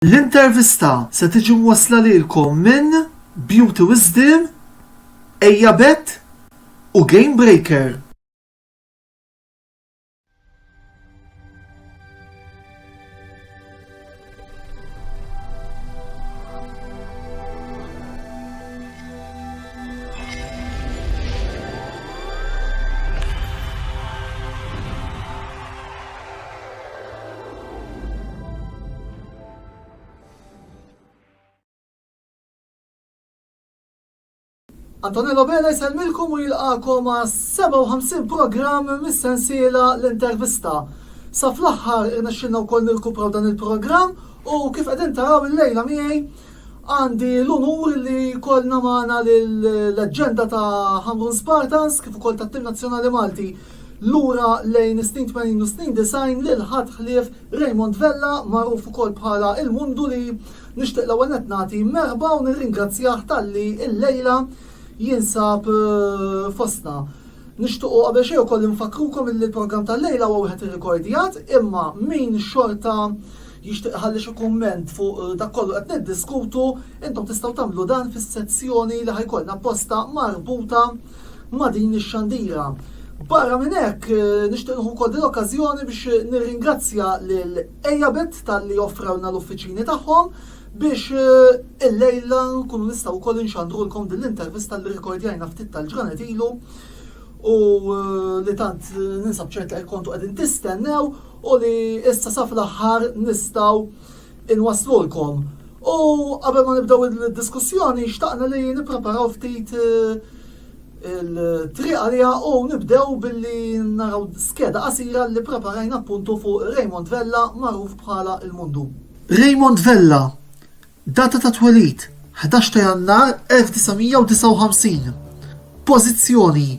L-intervista se tiġi mwassla lilkom minn Beauty Wisdom, Ejja Bet u Game Breaker. Antonello Bela jisellmilkom u jilqakom ma' 57 programm mis-sensiela l-intervista. Sa fl-aħħar irnexxilna wkoll nirkupraw dan il-programm u kif qegħdin taraw illejla miegħi għandi l-unur li kollna magħna l-aġenda ta' Hamrun Spartans kif ukoll tat-Tim Nazzjonali Malti lura lejn snin 80 u snin 90 lil ħadd ħlief Raymond Vella magħruf ukoll bħala il-Mundu li nixtieq l-ewwel qed nagħti merħba u nirringrazzjah talli illejla jinsab fostna. Nixtuqu qabel xejn ukoll infakrukom li l-programm tal-lejla huwa wieħed irrekordjat, imma min xorta jixtieq ħalli xi kumment fuq dak kollu qed niddiskutu, intom tistgħu tagħmlu dan fis-sezzjoni li ħajkollna apposta marbuta ma' din ix-xandira. Barra minn hekk nixtieq nieħu wkoll din l-okkażjoni biex nirringrazzja lil Ejja Bet talli offrawlna l-uffiċini tagħhom biex il-lejla nkunu nistgħu wkoll inxandrulkom din l-intervista li rikordjajna ftit tal-ġranet ilu u li tant ninsab ċert li kontu qegħdin tistennew u li issa sa fl-aħħar nistgħu inwaslulkom. U qabel ma nibdew id-diskussjoni xtaqna li nippreparaw ftit il-triq għalija u nibdew billi naraw skeda qasira li preparajna appuntu fuq Raymond Vella magħruf bħala il-Mundu. Raymond Vella, data ta' twelid 11 ta' Jannar 1959. Pożizzjoni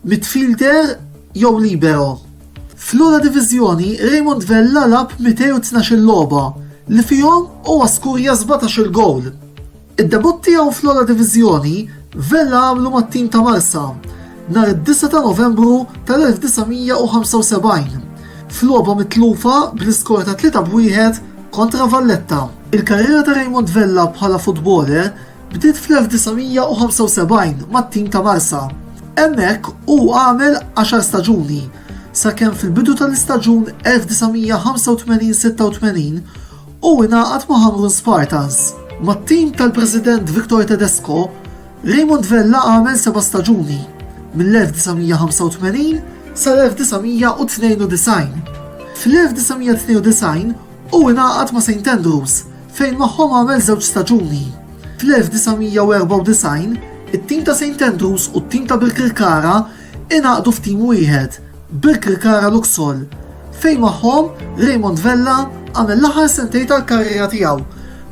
midfielder jew libero. Fl-ura diviżjoni Raymond Vella lab 212 logħba li fihom huwa skurja 17 gowl. Id-debut tiegħu fl-ura diviżjoni Vella għamlu mat-tim ta' Marsa nhar id-9 ta' Novembru tal-1975 fl-logħba mitlufa bl-iskor ta' 3-1 kontra Valletta. Il-karriera ta' Raymond Vella bħala futboler bdiet fl-1975 mat-tim ta' Marsa. Hemmhekk hu għamel 10 staġuni sakemm fil-bidu tal-istaġun 1985-86 u ingħaqad ma' Hamrun Spartans. Mat-tim tal-President Victor Tedesco Raymond Vella għamel 7 staġuni mill-1985 sal-1992. Fl-1992 u ingħaqad ma' St Andrews fejn magħhom għamel 2 staġuni. Fl-1994 it-tim ta' St Andrews u t-tim ta' Birkirkara ingħaqdu f'tim wieħed, Birkirkara Luxol, fejn magħhom Raymond Vella għamel l-aħħar sentejn tal-karriera tiegħu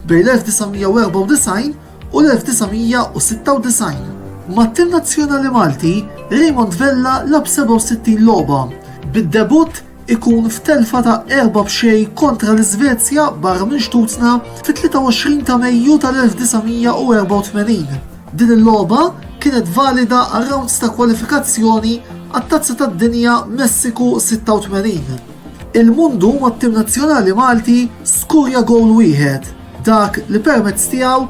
bejn l-1994 u l-1996. Mat-Tim Nazzjonali Malti, Raymond Vella lab 67 logħba. Bid-debut ikun f'telfa ta' 4-0 kontra l-Iżvezja barra minn Stutzna fit-23 ta' Mejju tal-1984. Din il-logħba kienet valida għal rounds ta' kwalifikazzjoni għat-Tazza tad-Dinja Messiku 86. Il-Mundu mat-Tim Nazzjonali Malti skurja gowl wieħed, dak li permezz tiegħu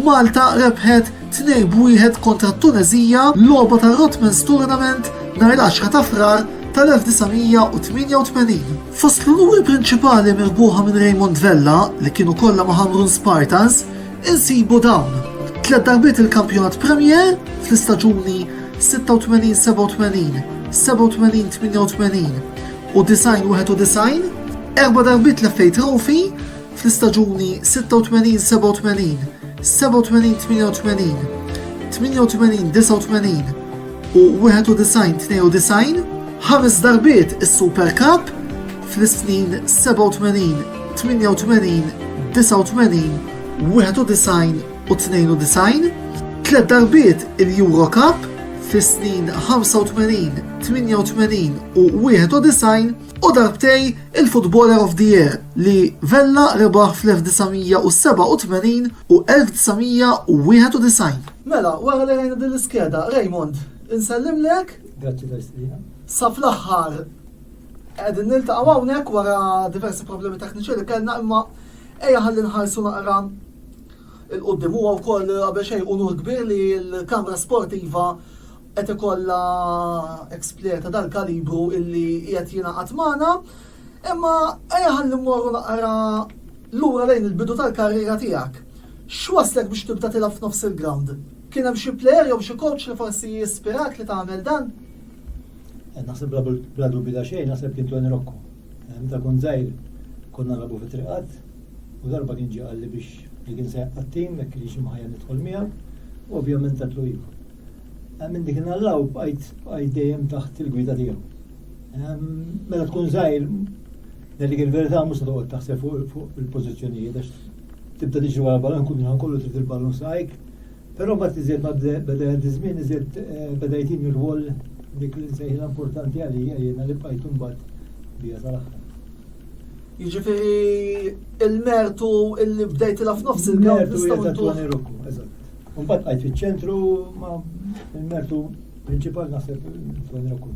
Malta rebħet 2-1 kontra t-Tunezija logħba ta' Rotmans Tournament nhar il-10 ta' Frar tal-1988. Fost l-unuri prinċipali mirbuħa minn Raymond Vella li kienu kollha ma' Hamrun Spartans insibu dawn: 3 darbiet il-Kampjonat Premier fl-istaġuni 86-87, 87-88 u 90-91, 4 darbiet l-FA Trophy fl-istaġuni 86-87, 87-88, 88-89 u 91-92, 5 darbiet is-Super Cup fl-snin 87, 88, 89, 91 u 92, 3 darbiet il-Euro Cup fl-snin 85, 88 u 91 u darbtej il-Footballer of the Year li Vella rebaħ fl-1987 u 1991. Mela, wara li rajna din l-iskeda, Raymond, insellimlek? Grazzi l-istija. Sa fl-aħħar qegħdin niltaqgħu hawnhekk wara diversi problemi tekniċi li kellna, imma Ejja ħalli nħarsu naqra il-qoddim huwa wkoll qabel xejn unur kbir li l-Kamra Sportiva qed ikollha ex-plejer ta' dal-kalibru illi qiegħed jingħaqad magħna, imma ejja ħalli mmorru naqra lura lejn il-bidu tal-karriera tiegħek. X'waslek biex tibda tilab f'nofs il-ground? Kien hemm xi plejer jew xi coach li forsi jispirak li tagħmel dan? Naħseb bla dubju ta' xejn, naħseb kien Tony Rocco. Meta kont żgħir konna nagħbu fit-triqat u darba kien ġie qalli biex li kien seħħ għat-tim jekk li xi ħajja nidħol miegħu u ovvjament tatlu ieħor. Minn dik inallaw bqajt dejjem taħt il-gwida tiegħu. Meta tkun żgħir dik il-verità mhux toqgħod taħseb fuq il-pożizzjonijiet għax tibda tiġi wara l-ballun kun kollu trid il-ballun saqajk, però mbagħad iżjed ma beda żmien iżjed bedejt jien ir-rwol dik li nsejħilha importanti għalija jiena li bqajt imbagħad biha sal-aħħar. Jiġifieri il-mertu illi bdejtilha f'nofs il-ground nistgħu Tony Rocco, eżatt. Mbagħad bqajt fiċ-ċentru ma il-mertu prinċipali naħseb Tony Rocco.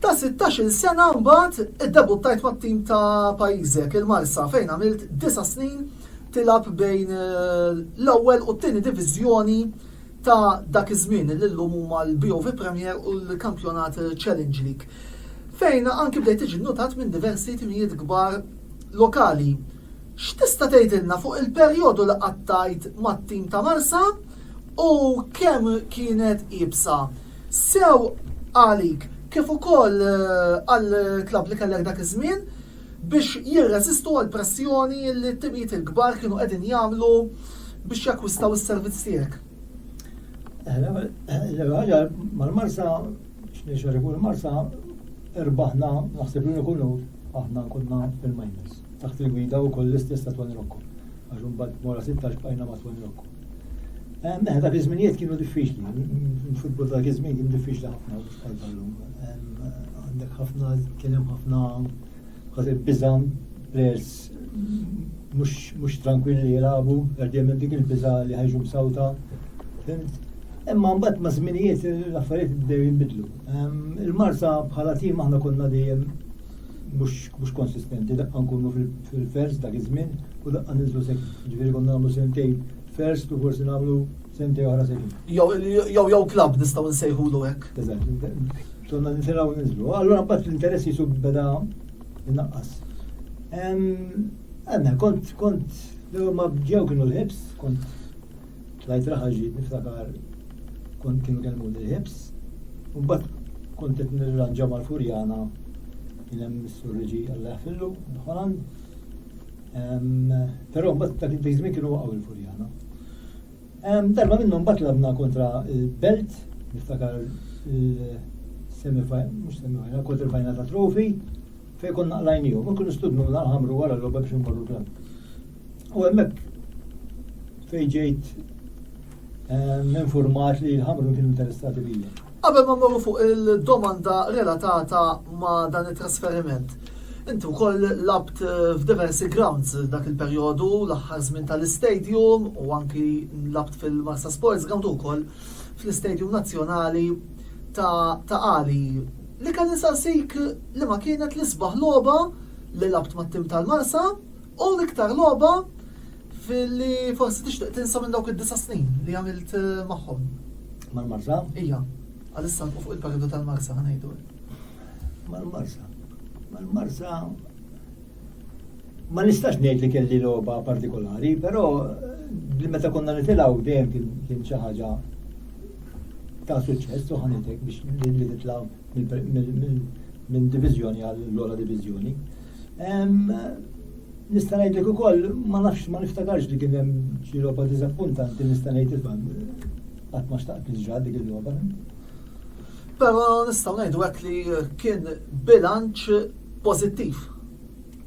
Ta' 16-il sena mbagħad iddebuttajt mat-tim ta' pajjiżek il-Marsa fejn għamilt 9 snin tilab bejn l-ewwel u t-tieni diviżjoni ta' dak iż-żmien li llum huma l-BOV Premier u l-Kampjonat Challenge League. Fejn anki bdejt tiġi notat minn diversi timijiet kbar lokali. X'tista' tgħidilna fuq il-perjodu li qattajt mat-tim ta' Marsa u kemm kienet ibsa? Sew għalik kif ukoll għall-klabb li kellek dak iż-żmien biex jirreżistu għall pressjoni li t-timijiet il-kbar kienu qegħdin jagħmlu biex jakkwistaw is-servizz tiegħek. Ħaġa mal-Marsa, x'nexxar ikun Marsa, irbaħna naħseb li nkunu aħna konna fil-minors. Taħt il-gwida wkoll l-istess ta' Tony Rocco. Għax imbagħad wara 16 bqajna ma' Tony Rocco. Dak iż-żminijiet kienu diffiċli. Il-futbol dak iż-żmien kien diffiċli ħafna bħal-ballum. Għandek ħafna kien hemm ħafna biża' players mhux tranquilli jilagħbu, għardejjem dik il-biża' li ħajġu msawta. Imma mbagħad ma' żminijiet l-affarijiet bdew jinbidlu. Il-Marsa bħala tim aħna konna dejjem mhux konsistenti, daqqa nkunu fil-first dak iż-żmien u daqqa niżlu second. Ġifieri konna nagħmlu sentejn first u forsi nagħmlu sentejn oħra second. Jew klabb nistgħu nsejħulu hekk. Eżatt, konna nitilgħu niżlu. Allura mbagħad l-interess jisu beda innaqqas. Għandna kont ma ġew kienu l-ħibs, kont tlajt raħaġi niftakar kont kienu kelmu l-ħibs, u mbagħad kont qed nirranġa mal-Furjana kien hemm is-Surreġi Alla jaħfillu Ħoland. Però mbagħad dak id-żmien kienu waqgħu il-Furjana. Darba minnhom mbagħad labna kontra il-Belt, niftakar il-semifinal, quarter-final ta' trofi, fejn konna qlajnihom, u kienu studnu nħamru wara l-logħba biex immorru l-klabb. U hemmhekk fejn ġejt informat li l-ħamru kienu interessati bija. Qabel ma mmorru fuq il-domanda relatata ma' dan it-trasferiment. Inti wkoll labt f'diversi grounds dak il-perjodu, l-aħħar żmien tal-istadium u anki labt fil-Marsa Sports Ground ukoll fl-Istadium Nazzjonali ta' Ali. Li kan nisaqsik li ma kienet l-isbaħ logħba li labt mat-tim tal-Marsa u l-iktar logħba fil-li forsi tixtieq tinsa minn dawk id-9 snin li għamilt magħhom. Mal-Marsa? Ija, għalissa fuq il-perjodu tal-Marsa ħanejdu. Mal-Marsa ma nistax ngħid li kelli logħba partikolari, però li meta konna nitilgħu dejjem kien xi ħaġa ta' suċċess u ħanitek biex li titlgħu minn diviżjoni għall-ogħla diviżjoni. Nista' ngħidlek ukoll ma nafx ma niftakarx li kien hemm xi logħba diżappuntanti nista' ngħid qatt ma xtaqt niġġad dik il-logħba. Però nistgħu ngħidu hekk li kien bilanċ pożittiv.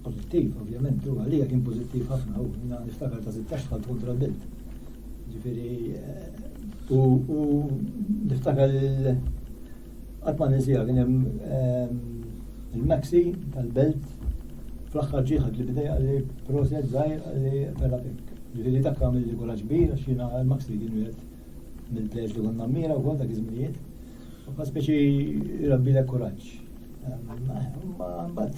Pożittiv, ovvjament, u għalija kien pożittiv ħafna, u niftakar ta' 16 tħalt kontra l-Belt. Ġifieri u niftakar qatt ma ninsija kien hemm il-Maxi tal-Belt fl-aħħar ġieħed li bidej għalli proset żgħir għalli ferrapik. Ġifieri dak għamil li kuraġġ kbir għax jiena l-Maxi kien wieħed mill-plejers li konna mmira wkoll dak iż-żminijiet. U speċi rabbilek kuraġġ. Ma mbagħad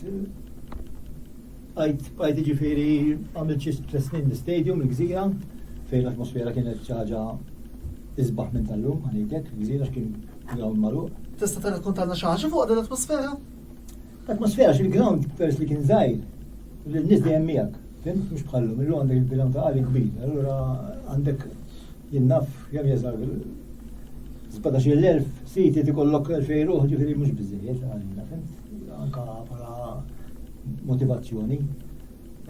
Għajt ġifiri għamil ċis 3 snin l-stadium, l-gżira, fejn l-atmosfera kienet ċaġa izbaħ minn tal-lum, għanidek, l-gżira x'kien ground maluq. Tista' tarrakkontalna xi ħaġa fuq din l-atmosfera? L-atmosfera xil-ground peress li kien żgħir, l-nies dejjem miegħek, fimt mhux bħallhom, illum għandek il-ground ta' għali kbir, allura għandek jinnaf kemm jeżgħar 17,000 siti tikollok 2,000 ruħ ġifieri mhux biżejjed għalina, fimt? Anka bħala motivazzjoni.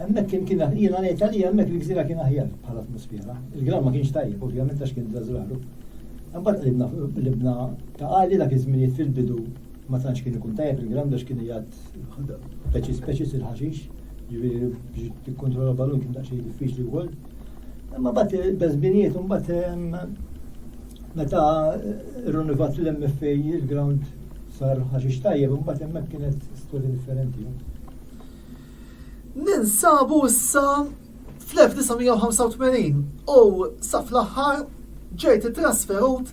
Hemmhekk kien jiena ngħid għalija hemmhekk l-gżira kien aħjar bħala atmosfera. Il-ground ma kienx tajjeb, ovvjament għax kien żgħażagħru. Imbagħad libna ta' għali dak iż-żminijiet fil-bidu ma tantx kien ikun tajjeb il-ground għax kien jgħid speċis il-ħaxix, ġifieri biex tikkontrolla balun kien daqsxejn diffiċli wkoll. Imma mbagħad beżbinijiet u mbagħad meta rrunivat l-MFA il-ground sar ħaxix tajjeb u mbagħad hemmhekk kienet storja differenti. Ninsabu issa fl-1985 u sa fl-aħħar ġejt trasferut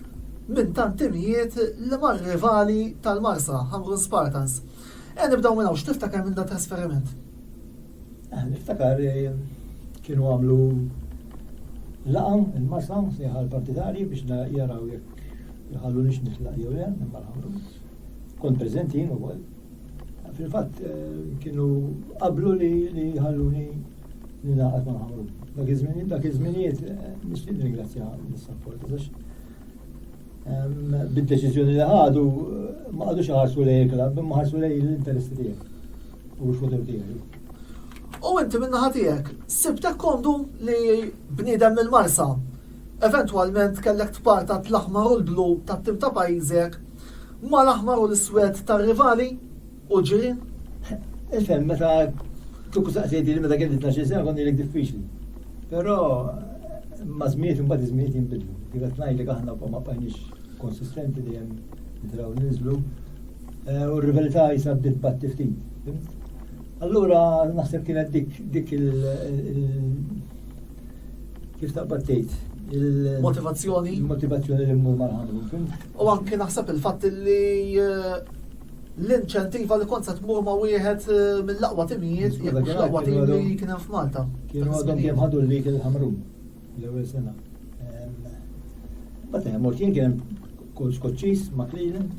minn tantimijiet li mar rivali tal-Marsa, Hamrun Spartans. Nibdaw minn hawn x'tiftakar minn da trasferiment? Niftakar kienu għamlu laqam il-Marsa sejħa l-partitari biex jaraw jekk jħallu nix nitlaq jew le, imma l-ħamru. Kont preżenti jien ukoll. Fil-fatt kienu qablu li jħalluni li naqgħod ma' ħamru. Dak iż-żminijiet nixtieq nirringrazzja lis-support għax bid-deċiżjoni li ħadu ma qagħdux ħarsu lejn il-klabb, imma ħarsu lejn l-interessi tiegħek u x-futur tiegħek. U inti min-naħa tiegħek, sibtek komdu li bniedem mill-Marsa, eventwalment kellek tpartat l-aħmar u l-blu tat-tim ta' pajjiżek ma l-aħmar u l-iswed tar-rivali u ġirien? Ifhem, meta tukku saqsejti li meta kelli 12 sena kont ilek diffiċli. Però ma żmiet imbagħad iż-żmiet jinbidlu. Kif qed ngħidlek aħna ma bqajniex konsistenti dejjem nitraw ninżlu u r-rivalità jisa bdiet batti ftit. Allura naħseb kienet dik kif taqbad tgħid Motivazzjoni li mmur mal-ħamru. U anke naħseb il-fatt li l-inċentiva li kont se tmur ma' wieħed mill-aqwa timijiet, jekk mhux l-aqwa tim li kien hemm f'Malta. Kienu għadhom kemm ħadu li kien il-ħamrun l-ewwel sena. Meta mort jien kien hemm kull Skoċċiż ma' Cleveland.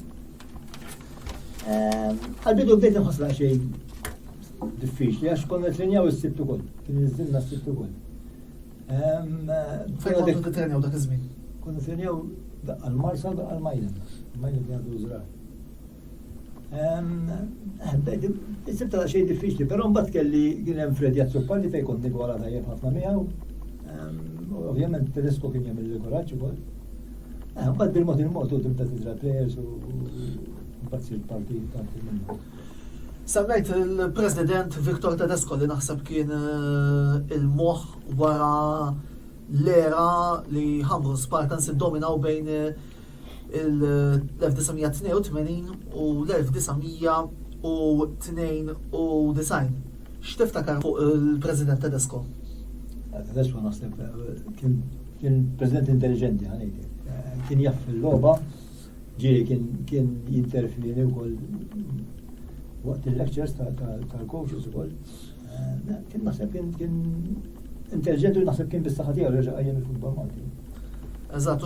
Għal-bidu bdejt inħossla xejn diffiċli għax konna trenjaw is-sibt ukoll, kien iżilna s-sibt ukoll. Fejn kontu titrenjaw dak iż-żmien? Konna trenjaw għal-Marsa u għal-Majlen. Majlen kien għadu żrar. Is-sibt għal xejn diffiċli, però mbagħad kelli kien hemm Fred Jazzupalli fejn kont nigwara tajjeb ħafna miegħu. Ovvjament Tedesco kien jagħmel l-kuraġġ ukoll. Mbagħad bil-mod il-mod u tibda tidra plejers u mbagħad sir parti minnu. Semmejt il-President Viktor Tedesco li naħseb kien il-moħħ wara l-era li Hamrun Spartans iddominaw bejn l-1982 u l-1992. X'tiftakar fuq il-President Tedesco? Tedesco naħseb kien President intelligenti ħanejtek. Kien jaff fil-logħba, ġieli kien jinterfini wkoll waqt il-lectures tal-coaches ukoll. Kien naħseb kien intelligenti u naħseb kien bis-saħħa tiegħu reġa' qajjem il-futbol Malti. Eżatt,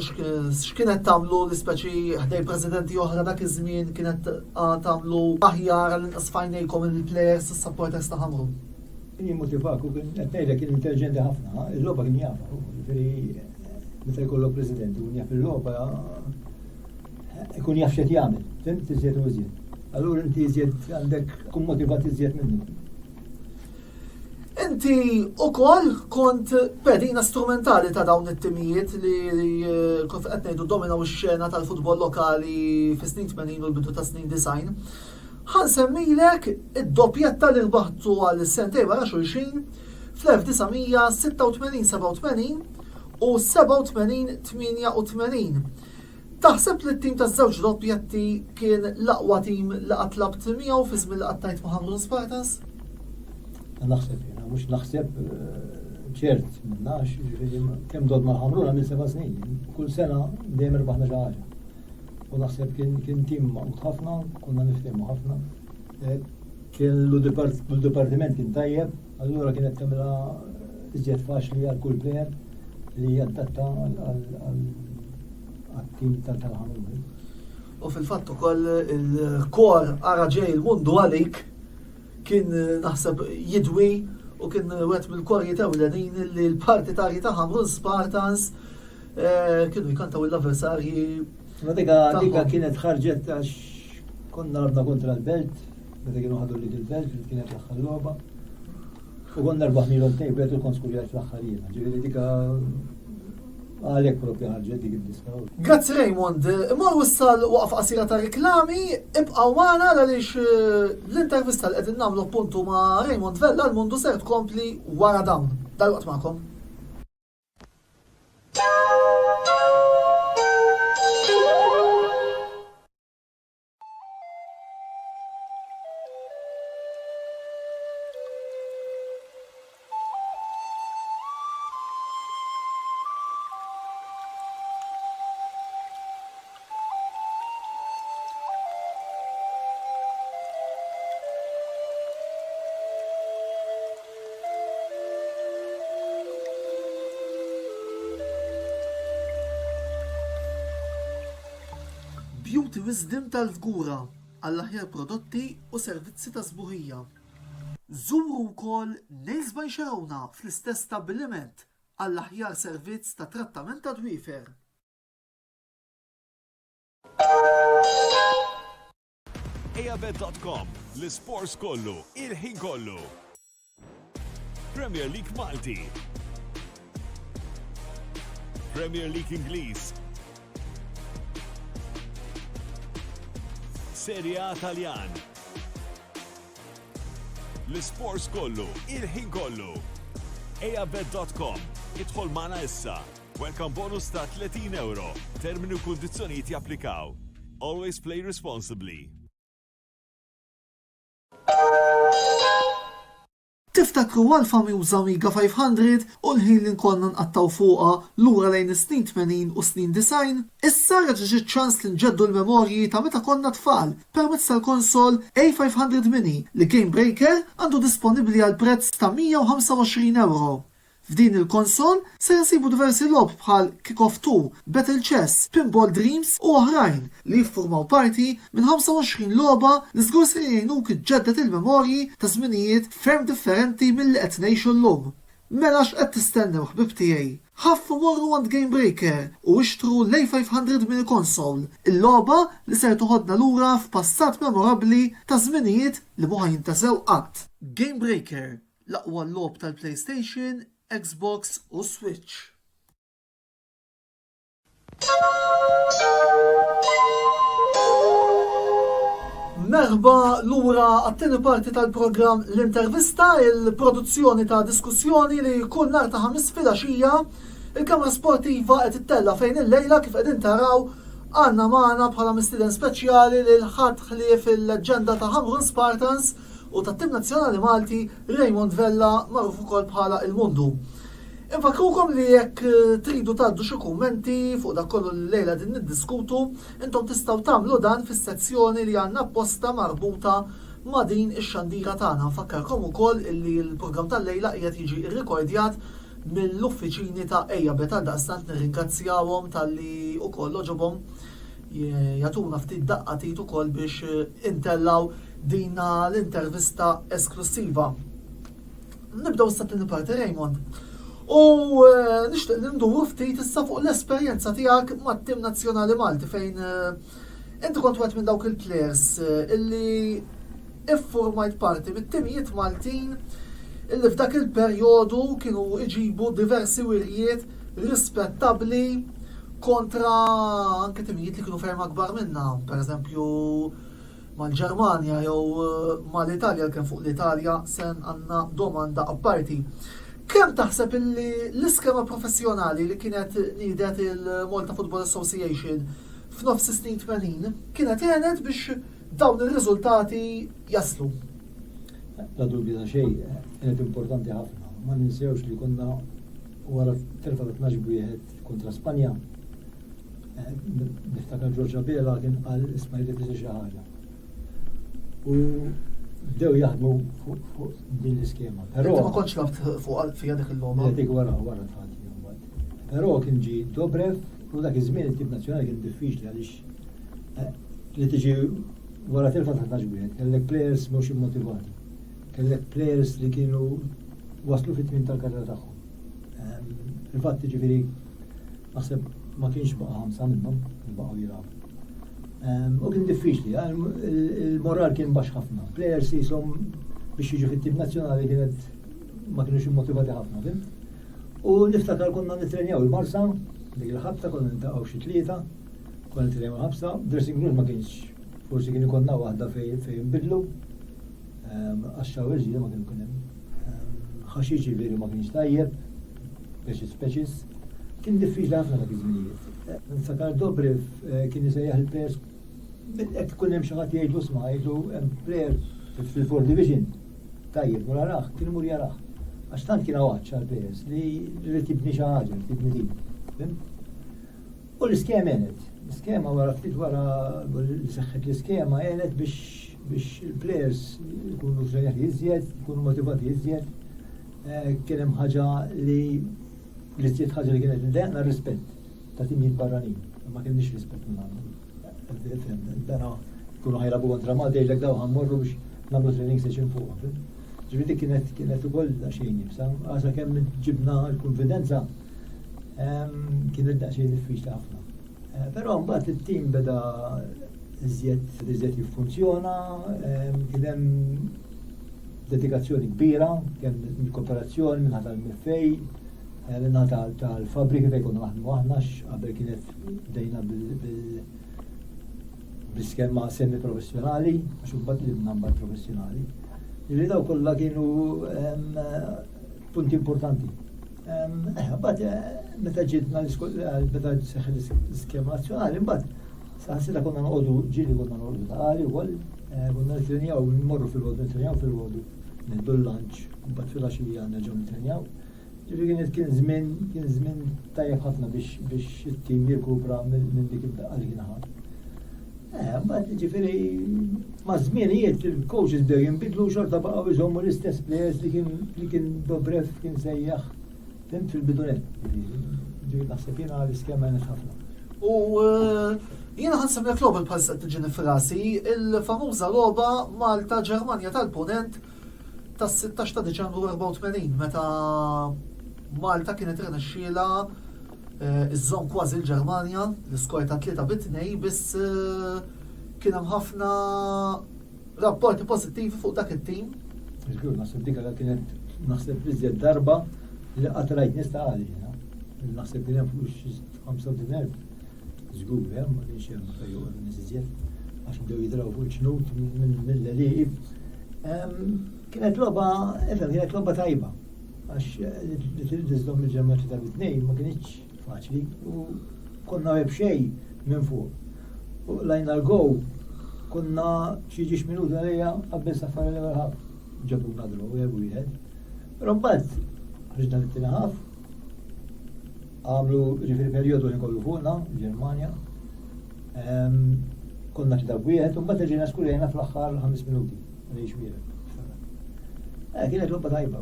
x'kienet tagħmlu l-ispeċi ħdej presidenti oħra dak iż-żmien kienet tagħmlu aħjar għall-inqas fajnejkom il-players is-supporters ta' Hamrun? Kien jimmotivak u qed ngħidlek kien intelligenti ħafna, il-logħba kien jafa. Meta jkollok president u jaf il-logħba ikun jaf x'qed jagħmel, fimt iżjed u iżjed. Allura inti iżjed għandek kun motivat iżjed minnu. Inti ukoll kont pedina strumentali ta' dawn it-timijiet li kont qed ngħidu dominaw ix-xena tal-futbol lokali fi snin 80 u l-bidu ta' snin 90. Ħansemmilek id-doppjetta li rbaħtu għal sentej wara xulxin fl-1986-87 u 87-88. Taħseb li t-tim ta' żewġ doppjetti kien l-aqwa tim li qatlabt miegħu fi żmien li qattajt ma' Hamrun Spartans? Naħseb jiena, mhux naħseb ċert, minnax, kemm dod ma' Hamrun għamil 7 snin. Kull sena dejjem irbaħna xi ħaġa. U naħseb kien tim maqut ħafna, konna niftehmu ħafna. kien l-dipartiment kien tajjeb, allura kienet tagħmilha iżjed faċli għal kull plejer li jaddatta għal-tim tal-ħamur. U fil-fatt ukoll il-kor ara ġej il-mundu għalik kien naħseb jidwi u kien wet mill-korji ewlenin li l-partitarji ta' Ħamrun Spartans kienu jkantaw l-avversarji. Dika kienet ħarġet għax konna rabna kontra l-belt, meta kienu ħadu li l-belt li kienet l-aħħar logħba. U konna 4 miljon tejbet u konskurjat fl-aħħarina. Ġifieri dika għalhekk propja ħarġet dik id-diska. Grazzi Raymond, imma wissal waqaf qasira ta' riklami, ibqgħu magħna għaliex l-intervista li qegħdin nagħmlu appuntu ma' Raymond Vella l-mundu ser tkompli wara dawn. Dalwaqt magħkom. Beauty Wisdom tal-Fgura għall-aħjar prodotti u servizzi ta' sbuħija. Żuru wkoll Nails by Xarawna fl-istess stabbiliment għall-aħjar servizz ta' trattament ta' dwiefer. Ejabet.com, l-isports kollu, il-ħin kollu. Premier League Malti. Premier League Ingliż. Serie A Taljan. L-isports kollu, il-ħin kollu. Ejabet.com, idħol magħna issa. Welcome bonus ta' €30. Termini u kundizzjonijiet japplikaw. Always play responsibly. Tiftakru għal-famjuża Amiga 500 u l-ħin li nkollna nqattaw fuqha lura lejn is-snin 80 u snin 90? Issa reġa' ċans li nġeddu l-memorji ta' meta konna tfal permezz tal-konsol A500 Mini li Game Breaker għandu disponibbli għal prezz ta' €125. F'din il-konsol se nsibu diversi lob bħal Kick-Off 2, Battle Chess, Pinball Dreams u oħrajn li jiffurmaw parti minn 25 logħba li żgur se jgħinuk iġġedded il-memorji ta' żminijiet ferm differenti mill-li qed ngħixu llum. Mela x'qed tistennew ħbib tiegħi? Ħaffu morru għand Game Breaker u ixtru l-A500 Mini Console, il-logħba li ser toħodna lura f'passat memorabbli ta' żminijiet li ma jintasew qatt. Game Breaker, l-aqwa logħob tal-PlayStation, Xbox u Switch. Merħba lura għat-tieni parti tal-programm l-intervista, il-produzzjoni ta' diskussjoni li kull nhar ta' 5 filgħaxija il-Kamra Sportiva qed ittella fejn il-lejla kif qegħdin taraw għandna magħna bħala mistieden speċjali lil ħadd ħlief il-leġġenda ta' Ħamrun Spartans u tat-Tim Nazzjonali Malti Raymond Vella magħruf ukoll bħala il-Mundu. Infakrukom li jekk tridu tgħaddu xi kummenti fuq dak kollu l-lejla din niddiskutu, intom tistgħu tagħmlu dan fis-sezzjoni li għandna apposta marbuta ma' din ix-xandira tagħna. Nfakkarkom ukoll li l-programm tal-lejla qiegħed jiġi rrekordjat mill-uffiċini ta' Ejabet għaldaqstant nirringrazzjawhom talli ukoll oġobhom jagħtuna ftit daqqatit ukoll biex intellaw dina l-intervista esklusiva. Nibdew s-sattini parti Raymond. U nixtieq li nduru ftit issa fuq l-esperjenza tiegħek mat-Tim Nazzjonali Malti fejn inti kont wieħed minn dawk il-plejers illi iffurmajt parti mit-timijiet Maltin illi f'dak il-perjodu kienu iġibu diversi wirjiet rispettabbli kontra anke timijiet li kienu ferm akbar minna, pereżempju mal-Ġermanja jew mal-Italja kien fuq l-Italja sen għandna domanda apparti. Kemm taħseb illi l-iskema professjonali li kienet nidet il-Malta Football Association f'nofs is-snin 80 kienet għenet biex dawn ir-riżultati jaslu? La dubju ta' xejn, kienet importanti ħafna. Ma ninsewx li konna wara terfa ta' 12 wieħed kontra Spanja. Niftakar Ġorġa Bela kien qal isma' jrid xi ħaġa. U bdew jaħdmu fuq din l-iskema. Inti ma kontx labt fuq fija dik il-logħba. Dik wara tħati. Però kien ġi Dobrev u dak iż-żmien it-tip nazzjonali kien diffiċli għaliex li tiġi wara telfa ta' ġbieħed, kellek players mhux immotivati. Kellek players li kienu waslu fit-tmiem tal-karriera tagħhom. Il-fatt ġifieri naħseb ma kienx baqa' ħamsa minnhom baqgħu jilagħbu. U kien diffiċli, il-moral kien baxx ħafna. Players jisom biex jiġu fit-tim nazzjonali kienet ma kienux immotivati ħafna, fim? U niftakar konna nitrenjaw il-Marsa, dik il-ħabta konna nintaqgħu xi tlieta, konna nitrenjaw ħabsa, dressing room ma kienx, forsi kien ikonna waħda fejn nbidlu, għax-xawer ġie ma kien hemm. Ħaxiġi veri ma kienx tajjeb, speċis, kien diffiċli ħafna dak iż-żminijiet. Niftakar Dobrev kien isejjaħ il-players hekk ikun hemm xi ħadd jgħidlu isma' jgħidlu hemm player fil-4 division tajjeb mur jarah, kien imur jarah. Għax tant kien għawaċ għal-players li tibni xi ħaġa, tibni din. U l-iskema għenet. L-iskema wara ftit wara li seħħet l-iskema għenet biex il-players jkunu trenjati iżjed, jkunu motivati iżjed. Kien hemm ħaġa li l-iżjed ħaġa li kienet indejqna rispett ta' timijiet barranin. Ma kienx rispett minn għandhom. Dana jkunu ħajrabu kontra ma dejlek daw ħammorru biex nagħmlu training session fuq. Ġifieri kienet ukoll daqsxejn jibsa, għasa kemm ġibna l-konfidenza kienet daqsxejn diffiċli ħafna. Però mbagħad it-tim beda iżjed jiffunzjona, kien hemm dedikazzjoni kbira, kemm kooperazzjoni minn ħadd l-mifej, minn tal-fabriki fejn konna naħdmu aħna qabel kienet bdejna bl-iskema semi-professjonali, għax imbagħad li mbagħad professjonali. Li daw kollha kienu punti importanti. Mbagħad meta ġietna meta seħħ l-iskema nazzjonali, mbagħad saħansita konna noqogħdu ġieli konna noqogħdu taqali wkoll, konna nitrenjaw nmorru fil-għodu, nitrenjaw fil-għodu, niddu l-lunch, mbagħad fil-għaxija nerġgħu nitrenjaw. Ġifieri kien żmien tajjeb ħafna biex it-tim jirkupra minn dik id-daqqa li kien ħadd. Mbagħad ġifieri ma' żmienijiet il-coaches bdew jinbidlu xorta baqgħu jżommu l-istess players li kien Dobrev kien sejjaħ fil-bidunet. Ġifieri naħseb jiena l-iskema għenet ħafna. U jiena ħansemmilek logħba bħal qed tiġini f'rasi, il-famuża logħba Malta-Ġermanja tal-Punent tas-16 ta' Diċembru 84 meta Malta kienet irnexxiela iż-żomm kważi l-Ġermanja, l-iskor ta' 3-2 biss kien hemm ħafna rapporti pożittivi fuq dak it-tim. Żgur, naħseb dik kienet naħseb iżjed darba li qatt rajt nista' għali jiena. Naħseb kien hemm fuq 35,000. Żgur, ma kienx hemm fejn nies iżjed għax bdew jidraw fuq il-ġnut mill-għalieb. Kienet logħba tajba għax li tiriżdhom il-Ġermanja ta' 2 ma kienx faċli u konna b'xejn minn fuq. U lajna l-gow konna xi ġiex minuti għalija qabel safar l-ewwel ħaf. Ġabu nadru u jebu wieħed. Però mbagħad ħriġna mit-tieni ħaf. Għamlu ġifieri perjodu li kollu fuqna, Ġermanja. Konna kida wieħed u mbagħad ġejna skurejna fl-aħħar 5 minuti. Għaliex wieħed. Kienet logħba tajba,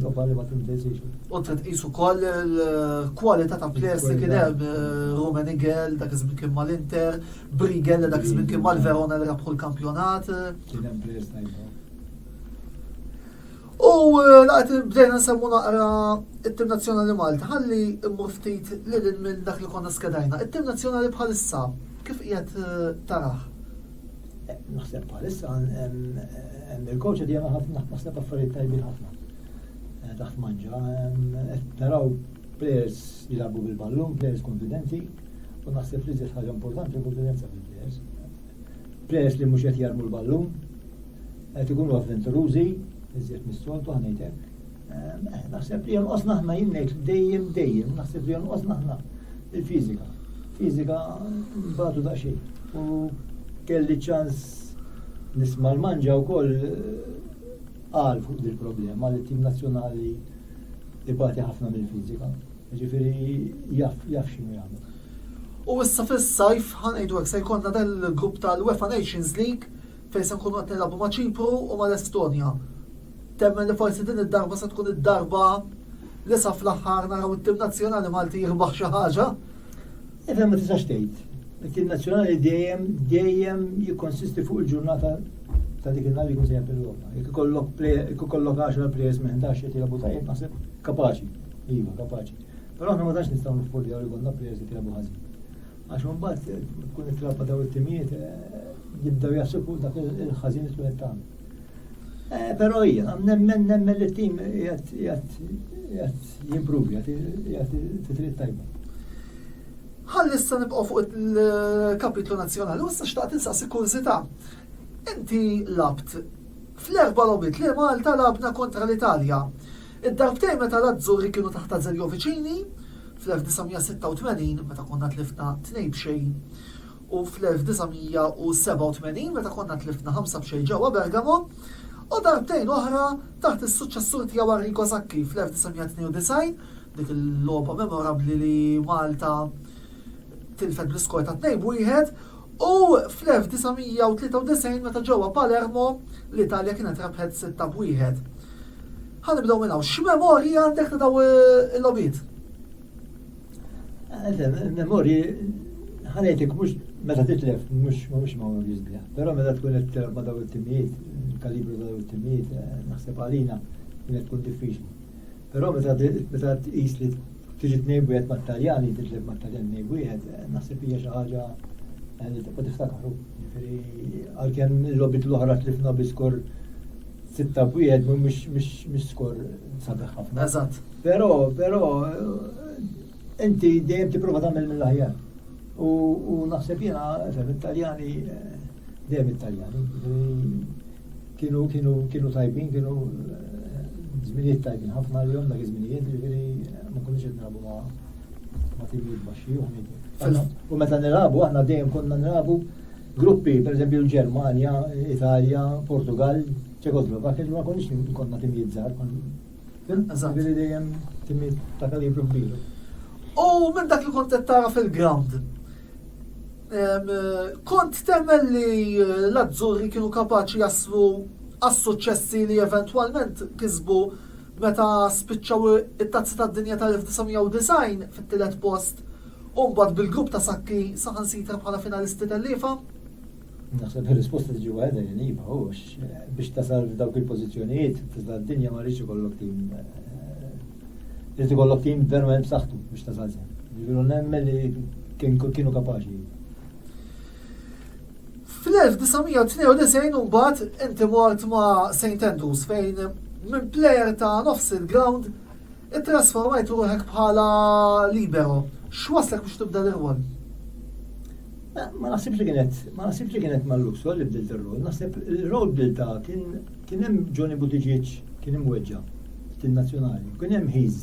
logħba li ma timtensix. U trid tqisu wkoll il-kwalità ta' players li kien hemm Rummenigge dak iż-żmien kien mal-Inter, Briegel dak iż-żmien kien mal-Verona li rabħu l-kampjonat. Kien hemm players tajba. U laqgħet bdejna nsemmu naqra it-tim nazzjonali Malta, ħalli mmur ftit lil minn dak li konna skedajna. It-tim nazzjonali bħalissa kif qiegħed tarah? Naħseb bħalissa il-coach qed jagħmel ħafna naħseb affarijiet tajbin ħafna. Taħt manġa naraw players jilagħbu bil-ballun, players konfidenti, u naħseb li żied ħaġa importanti l-konfidenza fil-players. Players li mhux qed jarmu l-ballun, qed ikunu avventurużi, iżjed mis-soltu ħanejtek. Naħseb li jonqosna aħna jien ngħid dejjem, naħseb li jonqosna aħna il-fiżika. Fiżika mbagħadu daqsxejn. U kelli ċans nisma' l-manġa wkoll qal fuq il problema li t-tim nazzjonali ibati ħafna mill-fiżika. Ġifieri jaf x'inhu jagħmel. U issa fis-sajf ħanqejdu hekk se jkollna dal-grupp tal-UEFA Nations League fejn se nkunu qed nilagħbu ma' Ċipru u mal-Estonja. Temmen li forsi din id-darba se tkun id-darba li sa fl-aħħar naraw it-tim nazzjonali Malti jirbaħ xi ħaġa. Ifhem ma tistax tgħid. Il-tim nazzjonali dejjem jikkonsisti fuq il-ġurnata ta' dik il-nhar li jkun sejjem fil-Ewropa. Jekk ikollok 10 plejers minn 11 qed jilagħbu tajjeb naħseb kapaċi. Iva, kapaċi. Però aħna ma tantx nistgħu niffoljaw li konna plejers qed jilagħbu ħażin. Għax mbagħad tkun it-tlabba daw it-timijiet jibdew jaħsbu dak il-ħażin li tkun qed tagħmel. Però hija nemmen li t-tim qiegħed jimpruvi, qiegħed titriq tajba. Ħalli issa nibqgħu fuq il-kapitlu nazzjonali u issa xtaqt insaqsi kursità. Inti labt fl-4 logħbiet li Malta labna kontra l-Italja. Id-darbtejn meta l-Azzurri kienu taħt Azeglio Viċini, fl-1986 meta konna tlifna 2-0 u fl-1987 meta konna tlifna 5-0 ġewwa Bergamo, u darbtejn oħra taħt is-suċċessur tiegħu Arrigo Sacchi fl-1992 dik il-logħba memorabbli li Malta tilfet bl-iskor ta' 2-1 u fl-1993 meta ġewwa Palermo l-Italja kienet rebħet 6-1. Ħanibdew minn hawn, x'memorji għandek ta' daw il-logħbiet? Memorji ħanejtek mhux meta titlef mhux memorji sbieħ. Però meta tkun qed tilab ma' daw it-timijiet, il-kalibru ta' daw it-timijiet, naħseb għalina kienet tkun diffiċli. Però meta tqis li tiġi 2-1 mat-Taljani, titlef mat-Taljani 2-1, naħseb hija xi ħaġa li tibqa' tiftakru. Għalkemm il-logħbiet l-oħra tlifna bi skor 6-1 mhux skor sabiħ ħafna. Eżatt. Però inti dejjem tipprova tagħmel mill-aħjar. U naħseb jiena it-Taljani dejjem it-Taljani. Kienu tajbin, kienu żminijiet tajbin ħafna l-jom dak iż-żminijiet, jiġifieri ma kunux qed nilagħbu ma' timijiet baxxi u meta nilagħbu aħna dejjem konna nilagħbu gruppi, pereżempju l-Ġermanja, Italja, Portugal, Ċekoslovakja, ma konniex konna timijiet żgħar. Eżatt. Jiġifieri dejjem timijiet ta' kalibru kbir. U minn dak li kont qed tara fil-ground, kont temmen li l-Azzurri kienu kapaċi jaslu għas-suċċessi li eventwalment kisbu meta spiċċaw it-tazzi tad-dinja tal-1990 fit-tielet post u mbagħad bil-grupp ta' Sacchi saħansitra bħala finalisti tal-lifa? Naħseb il-risposta tiġi waħda jeniba, biex tasal dawk il-pożizzjonijiet tista' d-dinja ma rridx ikollok tim. Irid ikollok tim verament b'saħħtu biex tasal sehem. Jiġifieri nemmen li kienu kapaċi. Fl-1992 mbagħad inti mort ma' St. Andrews fejn minn plejer ta' nofs il-ground ittrasformajt ruħek bħala libero. X'waslek biex tibda l-irwol? Ma naħsibx li kienet mal-Luxor li bdilt ir-rol. Naħseb il-rol bdilta kien hemm Johnny Buttigieg kien imweġġa tin-nazzjonali, kien hemm Hayes.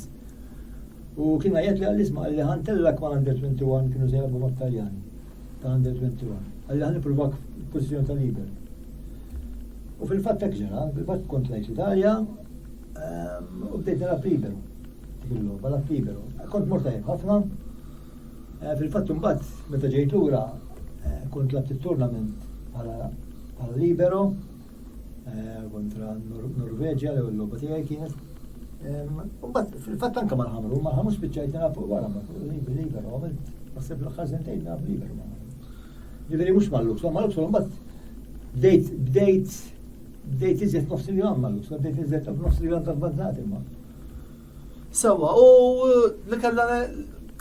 U kien għajjed li għall-isma' li ħantellak mal-Under 21 kienu se jilagħbu mat-Taljani tal-Under 21. Għalli ħan nipprovak pożizzjoni ta' liber. U fil-fatt hekk ġara, fil-fatt kont lejn l-Italja u bdejt nilgħab libero. Dik lagħab libero. Kont mort tajjeb ħafna. Fil-fatt imbagħad meta ġejt lura kont labt it-turnament bħala libero kontra Norveġja li l-logħba tiegħi kienet. Imbagħad fil-fatt anke mal-ħamru spiċċajt nilgħab fuq wara libero, għamilt naħseb l-aħħar sentejn nilgħab libero. Jiġifieri mhux mal-Luxor mbagħad bdejt iżjed nofs il-jum mal-Luxor, bdejt iżjed nofs il-jum tal-Banzati imma. Sewwa, u li kellha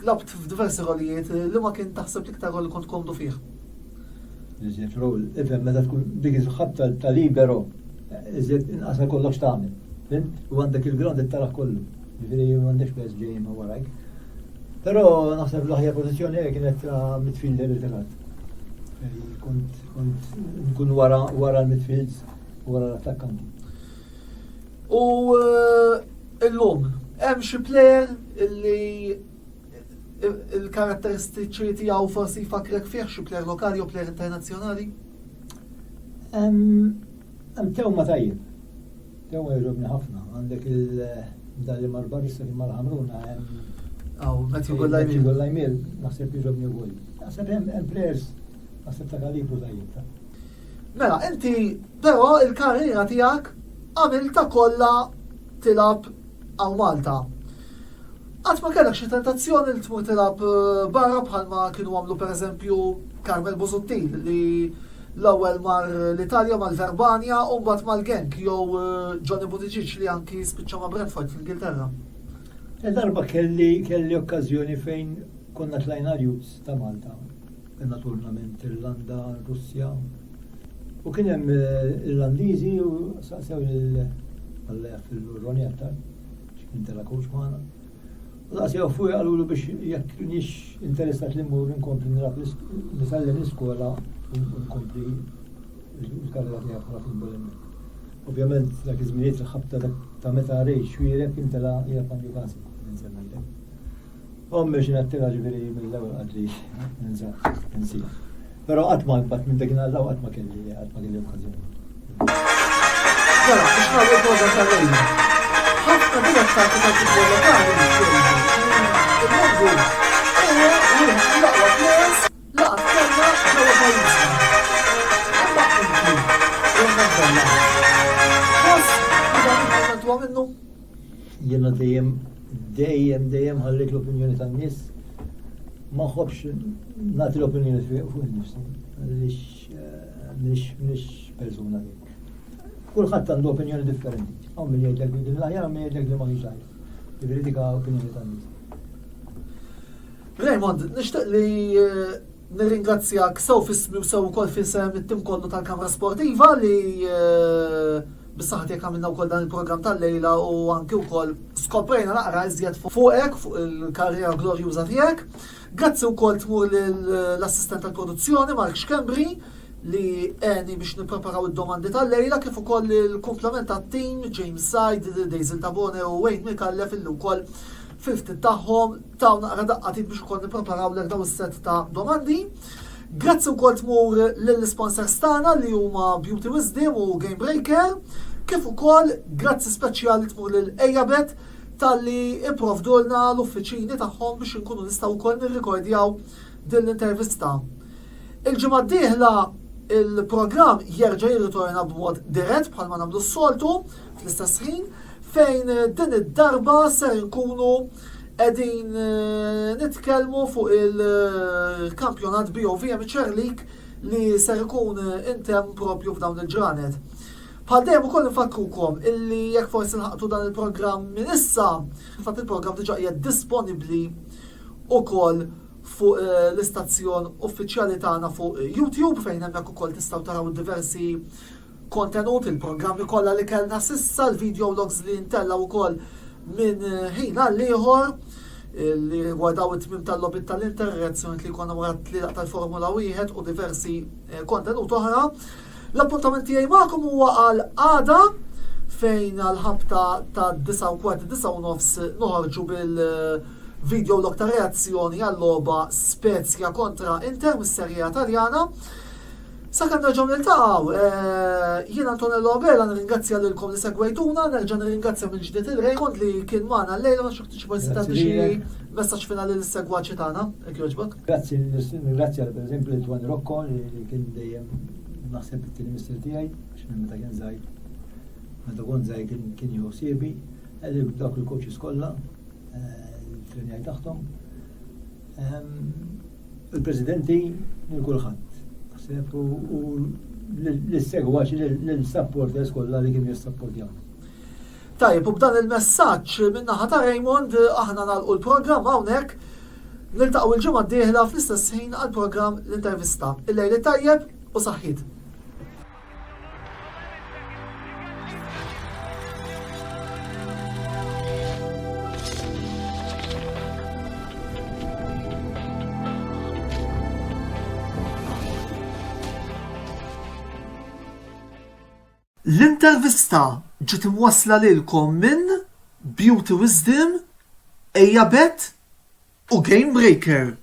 labt f'diversi rolijiet li ma kien taħseb l-iktar rol li kont komdu fih. Iżjed rol, ifhem meta tkun dik il-ħabb ta' libero, iżjed inqas kollok x'tagħmel. U għandek il-ground taraħ kollu. Jiġifieri m'għandekx pes ġej ma' warajk. Però naħseb l-aħjar pożizzjoni kienet midfielder irtirat. Kont nkun wara l-midfields u wara l-attakkanti. U illum hemm xi plejer illi il-karatteristiċi tiegħu forsi jfakrek fih xi plejer lokali u plejer internazzjonali? Hemm tewma tajjeb. Tewma jogħġobni ħafna. Għandek il-dalli mar-bar issa kien mal-ħamruna hemm. Matthew Gollajmir naħseb jogħġobni wkoll. Naħseb hemm plejers naħseb ta' kalibru tajjeb. Mela, inti, però il-karriera tiegħek għamilta kollha tilab għaw Malta. Għat ma kellek xi tentazzjoni li tmur tilab barra bħalma kienu għamlu pereżempju Carmel Busuttil li l-ewwel mar l-Italja mal-Verbania u mbagħad mal-Genk jew Johnny Buttigieg li anki spiċċa ma' Brentford fl-Ingilterra. Darba kelli okkażjoni fejn konna tlajna l-Youths ta' Malta. Kenna turnament Irlanda, Russja. U kien hemm Irlandiżi u saqsew l-għalleja fil-Ronjetta, x'kien tela coach magħna. U saqsew fuq għalulu biex jekk nix interessat li mmur inkompli nisallem l-iskola u nkompli l-karriera tiegħek bħala futbol. Ovvjament dak iż-żminijiet il-ħabta ta' meta rej xwierek kien tela hija pandjukasi ninsemmellek. Ommi xi nattira ġifieri mill-ewwel qadri insija. Però qatt ma mbagħad minn dak il-għallaw qatt ma kelli okkażjoni. Mela, biex nagħmlu proġa tal-lejla. Ħafna bilet ta' futbol lokali il-mondo huwa wieħed l-aqwa players laqgħat kellha ġewwa pajjiżna. Imma inti jemmel kollha. Ħoss li dan il-ħadd huwa minnu? Jiena dejjem ħallek l-opinjoni tan-nies ma ħobbx nagħti l-opinjoni fuq innifsi. Mhix persuna dik. Kulħadd għandu opinjoni differenti. Hawn min jgħidlek li din l-aħjar min jgħidlek li ma hix aħjar. Jiġifieri dik opinjoni tan-nies. Raymond, nixtieq li nirringrazzjak sew fismi u sew ukoll fisem it-tim kollu tal-Kamra Sportiva li bis-saħħa tiegħek għamilna wkoll dan il-programm tal-lejla u anke wkoll skoprejna naqra iżjed fuqek fuq il-karriera glorjuża tiegħek. Grazzi wkoll tmur l-assistent tal-produzzjoni Mark Xkembri li għeni biex nippreparaw id-domandi tal-lejla kif ukoll il-komplement tat-tim James Side, Daisy Tabone u Wayne Mikallef illi wkoll fil-ftit tagħhom taw naqra daqqatit biex ukoll nippreparaw l daw is-set ta' domandi. Grazzi wkoll tmur lill-sponsors tagħna li huma Beauty Wisdom u Game Breaker, kif ukoll grazzi speċjali tmur lil Ejabet tal-li ipprovdulna l-uffiċini tagħhom biex inkunu nistgħu wkoll nirrikordjaw din l-intervista. Il-ġimgħa d-dieħla il-programm jerġa' jirritorna b'mod dirett bħalma nagħmlu s-soltu fl-istess ħin fejn din id-darba ser nkunu qegħdin nitkellmu fuq il-kampjonat BOVM League li ser ikun intemm propju f'dawn il-ġranet. Bħal dejjem ukoll nfakrukom illi jekk forsi nħaqtu dan il-programm minn issa, fatt il-programm diġà qiegħed disponibbli ukoll fuq l-istazzjon uffiċjali tagħna fuq YouTube fejn hemmhekk ukoll tistgħu taraw diversi kontenut, il-programmi kollha li kellna sissa, l-video logs li ntella wkoll minn ħin għal ieħor li rigwardaw it-tmiem tal-lobby tal-Inter, reazzjoni li konna wara tlielaq tal-Formula 1 u diversi kontenut oħra. L-appuntament tiegħi magħkom huwa għal għada fejn għal-ħabta ta' 9:15 noħorġu bil-video log ta' reazzjoni għall-logħba Spezia kontra Inter mis-serja Taljana. Sakemm nerġgħu niltaqgħu, jien Antonello Bella nirringrazzja lilkom li segwejtuna, nerġa' nirringrazzja minn ġdid il-Raymond li kien magħna llejla ma xogħtix forsi tagħti xi messaġġ finali lis-segwaċi tagħna, jekk jogħġbok. Grazzi, nirringrazzja pereżempju lil Twan Rocco li kien dejjem naħseb it-tieni mister tiegħi biex minn meta kien żgħir. Meta kont żgħir kien jieħu siebi, dawk il-coaches kollha, il-trenjaj taħtom. Il-presidenti lil kulħadd. U l-segwaċi l-supporters kollha li kienu jissapportjawna. Tajjeb, u b'dan il-messaġġ min-naħa ta' Raymond aħna nagħlqu l-programm hawnhekk niltaqgħu l-ġimgħa d-dieħla fl-istess ħin għall-programm l-intervista. Il-lejli tajjeb u saħħit. L-intervista ġiet imwassla lilkom minn Beauty Wisdom, Ejabet u Game Breaker.